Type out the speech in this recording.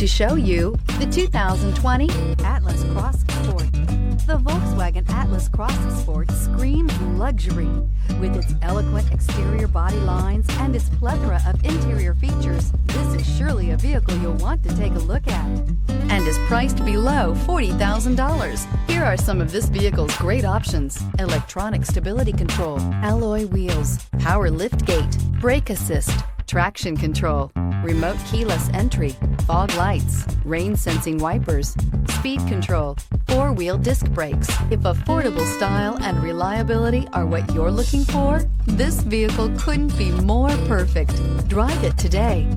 to show you the 2020 Atlas Cross Sport. The Volkswagen Atlas Cross Sport screams luxury. With its eloquent exterior body lines and its plethora of interior features, this is surely a vehicle you'll want to take a look at, and is priced below $40,000. Here are some of this vehicle's great options: electronic stability control, alloy wheels, power liftgate, brake assist, traction control, remote keyless entry, fog lights, rain sensing wipers, speed control, four-wheel disc brakes. If affordable style and reliability are what you're looking for, this vehicle couldn't be more perfect. Drive it today.